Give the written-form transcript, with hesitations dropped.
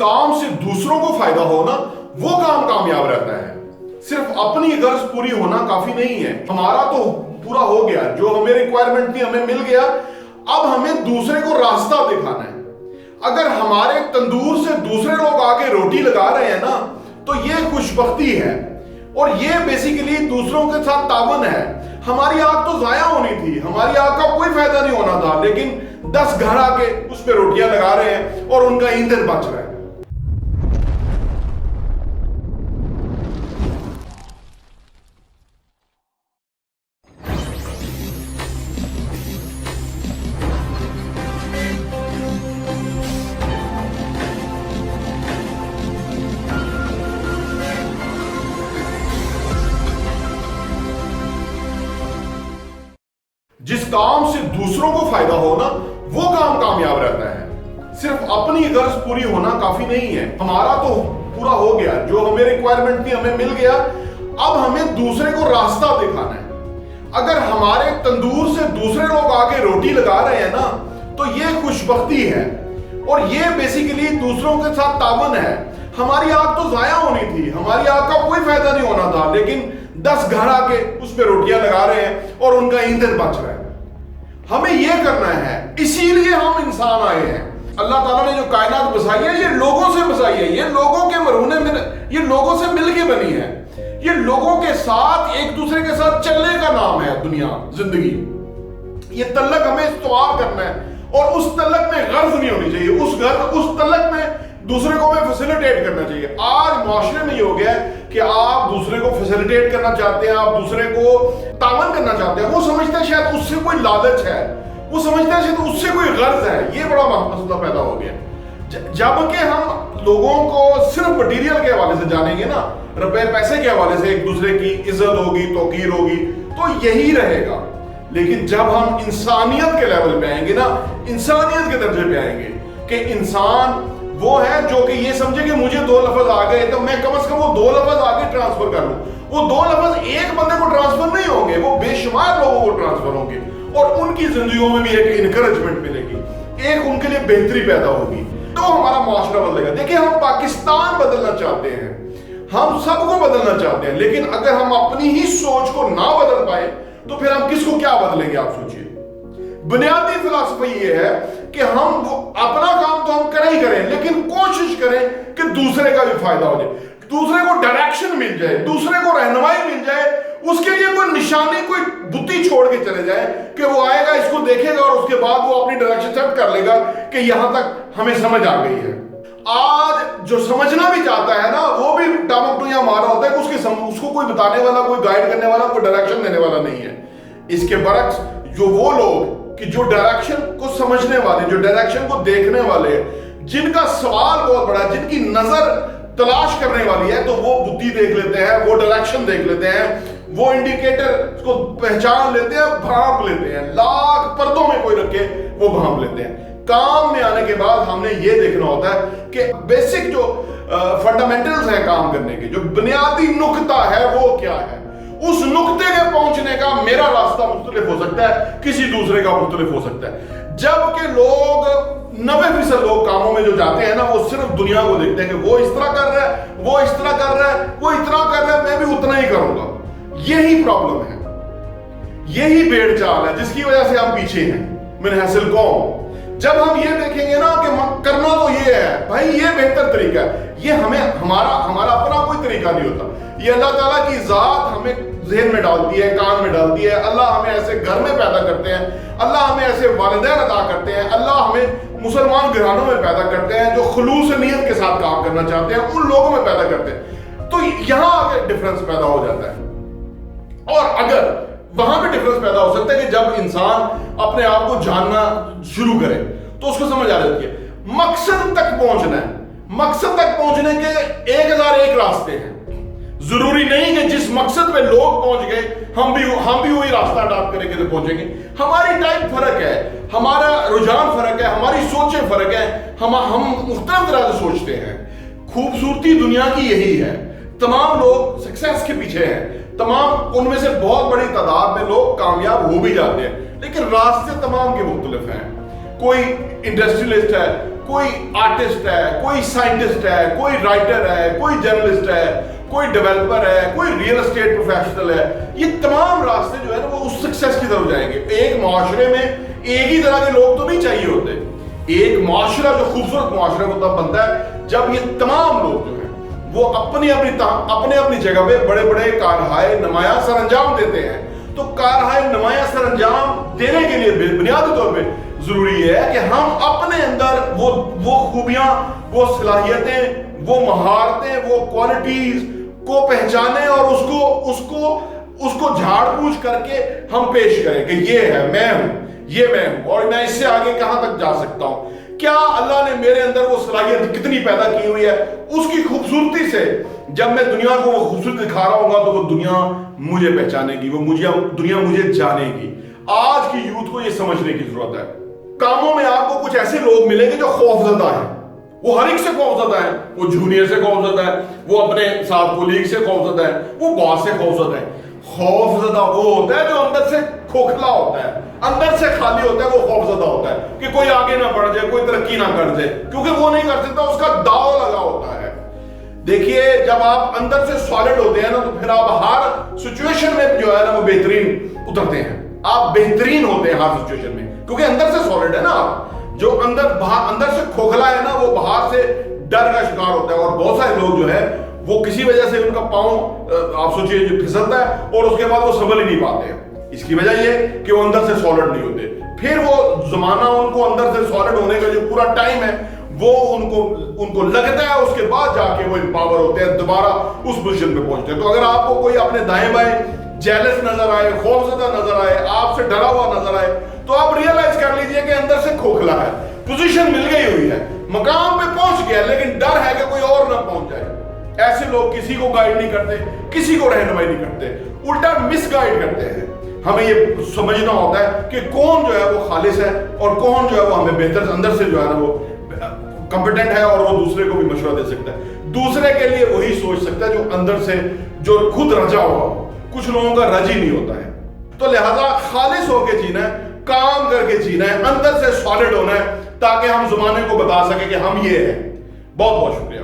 काम से दूसरों को फायदा हो ना, वो काम कामयाब रहता है। सिर्फ अपनी गर्ज पूरी होना काफी नहीं है। हमारा तो पूरा हो गया, जो हमें रिक्वायरमेंट थी हमें मिल गया, अब हमें दूसरे को रास्ता दिखाना है। अगर हमारे तंदूर से दूसरे लोग आके रोटी लगा रहे हैं ना, तो ये खुशबख्ती है और ये बेसिकली दूसरों के साथ तावन है। हमारी आग तो जाया होनी थी, हमारी आग का कोई फायदा नहीं होना था, लेकिन 10 घर आके उस पे रोटियां लगा रहे हैं और उनका ईंधन बच रहा है। जिस काम से दूसरों को फायदा हो ना, वो काम कामयाब रहता है। सिर्फ अपनी गर्ज पूरी होना काफी नहीं है। हमारा तो पूरा हो गया, जो हमें रिक्वायरमेंट थी हमें मिल गया, अब हमें दूसरे को रास्ता दिखाना है। अगर हमारे तंदूर से दूसरे लोग आके रोटी लगा रहे हैं ना, तो ये खुशबख्ती है और ये बेसिकली दूसरों के साथ तावन है। हमारी आग तो जाया होनी थी, हमारी आग का कोई फायदा नहीं होना था, लेकिन 10 घर आके उस पे रोटियां लगा रहे हैं और उनका ईंधन बच रहा है। हमें यह करना है, इसीलिए हम इंसान आए हैं। अल्लाह ताला ने जो कायनात बसाई है, ये लोगों से बसाई है, ये लोगों के मरूने में, ये लोगों से मिलके बनी है। ये लोगों के साथ, एक दूसरे के साथ चलने का नाम है दुनिया, जिंदगी। ये तलक हमें इस्तेमाल करना है और उस तलक में गर्ज नहीं होनी चाहिए। उस तलक में दूसरे को हमें फैसिलिटेट करना चाहिए। आज माशरे में ये हो गया है कि आप दूसरे को फैसिलिटेट करना चाहते हैं, आप दूसरे को तावन करना चाहते हैं। वो समझते हैं शायद उससे कोई लालच है, वो समझते हैं शायद उससे कोई गर्ज है। ये बड़ा मसला पैदा हो गया। जबकि हम लोगों को सिर्फ मटीरियल के हवाले से जानेंगे ना, रुपए पैसे के हवाले से एक दूसरे की इज्जत होगी, तौकीर होगी, तो यही रहेगा। लेकिन जब हम इंसानियत के लेवल पे आएंगे ना, इंसानियत के दर्जे पे आएंगे कि इंसान वो है जो कि ये समझे कि मुझे 2 लफ्ज आ गए, तो मैं कम से कम वो 2 लफ्ज आगे ट्रांसफर कर लूं। वो 2 लफ्ज एक बंदे को ट्रांसफर नहीं होंगे, वो बेशुमार लोगों को ट्रांसफर होंगे और उनकी जिंदगियों में भी एक इनकरेजमेंट मिलेगी, एक उनके लिए बेहतरी पैदा होगी, तो हमारा माशरा बदलेगा। देखिए, हम पाकिस्तान बदलना चाहते हैं, हम सबको बदलना चाहते हैं, लेकिन अगर हम अपनी ही सोच को ना बदल पाए तो फिर हम किसको क्या बदलेंगे? आप सोचिए। बुनियादी फिलॉसफी ये है कि हम अपना काम तो हम करें ही करें, लेकिन कोशिश करें कि दूसरे का भी फायदा हो जाए, दूसरे को डायरेक्शन मिल जाए, दूसरे को रहनुमाई मिल जाए। उसके लिए कोई निशानी, कोई बुद्धि छोड़ के चले जाए कि वो आएगा, इसको देखेगा और उसके बाद वो अपनी डायरेक्शन सेट कर लेगा कि यहां तक हमें समझ आ गई है। आज जो समझना भी चाहता है ना, वो भी टामक मारा होता है कि उसको कोई बताने वाला, कोई गाइड करने वाला, कोई डायरेक्शन देने वाला नहीं है। इसके बरक्स जो वो लोग कि जो डायरेक्शन को समझने वाले, जो डायरेक्शन को देखने वाले, जिनका सवाल बहुत बड़ा है, जिनकी नजर तलाश करने वाली है, तो वो बुद्धि देख लेते हैं, वो डायरेक्शन देख लेते हैं, वो इंडिकेटर को पहचान लेते हैं, भांप लेते हैं। लाख पर्दों में कोई रखे, वो भांप लेते हैं। काम में आने के बाद हमने ये देखना होता है कि बेसिक जो फंडामेंटल्स हैं काम करने के, जो बुनियादी नुक्ता है वो क्या है। उस नुक्ते के पहुंचने का मेरा रास्ता मुख्तलिफ हो सकता है, किसी दूसरे का मुख्तलिफ हो सकता है। जबकि लोग 90% लोग कामों में जो जाते हैं ना, वो सिर्फ दुनिया को देखते हैं कि वो इस तरह कर रहा है, वो इस तरह कर रहा है, वो इतना कर रहा है, मैं भी उतना ही करूंगा। यही प्रॉब्लम है, यही भेड़ चाल है जिसकी वजह से हम पीछे हैं मिन हासिल कौम। जब हम ये देखेंगे ना कि करना तो ये है भाई, ये बेहतर तरीका है, ये हमें हमारा अपना कोई तरीका नहीं होता। ये अल्लाह ताला की जात हमें ज़हन में डालती है, कान में डालती है। अल्लाह हमें ऐसे घर में पैदा करते हैं, अल्लाह हमें ऐसे वालिदैन अता करते हैं, अल्लाह हमें मुसलमान घरानों में पैदा करते हैं जो खुलूस नियत के साथ काम करना चाहते हैं, उन लोगों में पैदा करते हैं। तो यहां आगे डिफरेंस पैदा हो जाता है। और अगर वहां भी डिफरेंस पैदा हो सकता है कि जब इंसान अपने आप को जानना शुरू करे तो उसको समझ आ जाती है मकसद तक पहुंचना है। मकसद तक पहुंचने के 1001 रास्ते हैं। जरूरी नहीं कि जिस मकसद पे लोग पहुंच गए हम भी वही रास्ता अडॉप्ट करके तो पहुंचेंगे। हमारी टाइप फर्क है, हमारा रुझान फर्क है, हमारी सोचें फर्क है, हम मुख्तलिफ तरह से सोचते हैं। खूबसूरती दुनिया की यही है। तमाम लोग सक्सेस के पीछे हैं, तमाम उनमें से बहुत बड़ी तादाद में लोग कामयाब हो भी जाते हैं, लेकिन रास्ते तमाम के मुख्तलिफ हैं। कोई इंडस्ट्रियलिस्ट है, کوئی آرٹسٹ ہے, کوئی سائنٹسٹ ہے, کوئی رائٹر ہے, کوئی جرنلسٹ ہے, کوئی ڈیولپر ہے, کوئی ریئل اسٹیٹ پروفیشنل ہے, یہ تمام راستے جو ہے نا وہ اس سکسیس کی طرف جائیں گے. ایک معاشرے میں ایک ہی طرح کے لوگ تو نہیں چاہیے ہوتے. ایک معاشرہ جو خوبصورت معاشرہ کو تب بنتا ہے جب یہ تمام لوگ جو ہیں وہ اپنی اپنی جگہ پہ بڑے بڑے کارہائے نمایاں سر انجام دیتے ہیں. تو کارہائے نمایاں سر انجام دینے کے لیے بنیادی طور پہ ضروری ہے کہ ہم اپنے اندر وہ خوبیاں, وہ صلاحیتیں, وہ مہارتیں, وہ کوالٹیز کو پہچانیں اور اس کو جھاڑ پوچھ کر کے ہم پیش کریں کہ یہ ہے, میں ہوں, یہ میں ہوں, اور میں اس سے آگے کہاں تک جا سکتا ہوں. کیا اللہ نے میرے اندر وہ صلاحیت کتنی پیدا کی ہوئی ہے, اس کی خوبصورتی سے جب میں دنیا کو وہ خوبصورتی دکھا رہا ہوں گا تو وہ دنیا مجھے پہچانے گی, دنیا مجھے جانے گی. آج کی یوتھ کو یہ سمجھنے کی ضرورت ہے. کاموں میں آپ کو کچھ ایسے لوگ ملیں گے جو خوفزدہ ہیں, وہ ہر ایک سے خوفزدہ ہیں, وہ جونیئر سے خوفزدہ ہے, وہ اپنے ساتھ کولیگ سے خوفزدہ ہے, وہ باس سے خوفزدہ ہے. خوفزدہ وہ ہوتا ہے جو اندر سے کھوکھلا ہوتا ہے, اندر سے خالی ہوتا ہے, وہ خوفزدہ ہوتا ہے کہ کوئی آگے نہ بڑھ جائے, کوئی ترقی نہ کر جائے, کیونکہ وہ نہیں کر سکتا, اس کا داؤ لگا ہوتا ہے. دیکھیے جب آپ اندر سے سالڈ ہوتے ہیں نا تو پھر آپ ہر سچویشن میں جو ہے نا وہ بہترین اترتے ہیں, آپ بہترین ہوتے ہیں ہر سچویشن میں, کیونکہ اندر سے سالڈ ہے نا آپ. جو اندر سے کھوکھلا ہے نا وہ باہر سے ڈر کا شکار ہوتا ہے. اور بہت سارے لوگ جو ہے وہ کسی وجہ سے ان کا پاؤں آپ سوچئے جو پھسلتا ہے اور اس کے بعد وہ سنبھل ہی نہیں پاتے ہیں. اس کی وجہ یہ کہ وہ اندر سے سالڈ نہیں ہوتے. پھر وہ زمانہ ان کو اندر سے سالڈ ہونے کا جو پورا ٹائم ہے وہ ان کو لگتا ہے, اس کے بعد جا کے وہ امپاور ہوتے ہیں, دوبارہ اس پوزیشن پہ پہنچتے ہیں. تو اگر آپ کو کوئی اپنے دائیں بائیں جیلس نظر آئے, خوفزدہ نظر آئے, آپ سے ڈرا ہوا نظر آئے, تو آپ ریئلائز کر لیجئے کہ اندر سے کھوکھلا ہے, پوزیشن مل گئی ہوئی ہے, مقام پہ پہنچ گیا, لیکن ڈر ہے کہ کوئی اور نہ پہنچ جائے. ایسے لوگ کسی کو گائیڈ نہیں کرتے, کسی کو رہنمائی نہیں کرتے, الٹا مس گائیڈ کرتے ہیں. ہمیں یہ سمجھنا ہوتا ہے کہ کون جو ہے وہ خالص ہے اور کون جو ہے وہ ہمیں بہتر اندر سے جو ہے نا وہ کمپیٹنٹ ہے اور وہ دوسرے کو بھی مشورہ دے سکتا ہے. دوسرے کے لیے وہی سوچ سکتا ہے جو اندر سے جو خود رجا ہوا ہو. کچھ لوگوں کا رج ہی نہیں ہوتا ہے. تو لہذا خالص ہو کے جینا ہے, کام کر کے جینا ہے, اندر سے سالڈ ہونا ہے, تاکہ ہم زمانے کو بتا سکیں کہ ہم یہ ہیں. بہت بہت شکریہ.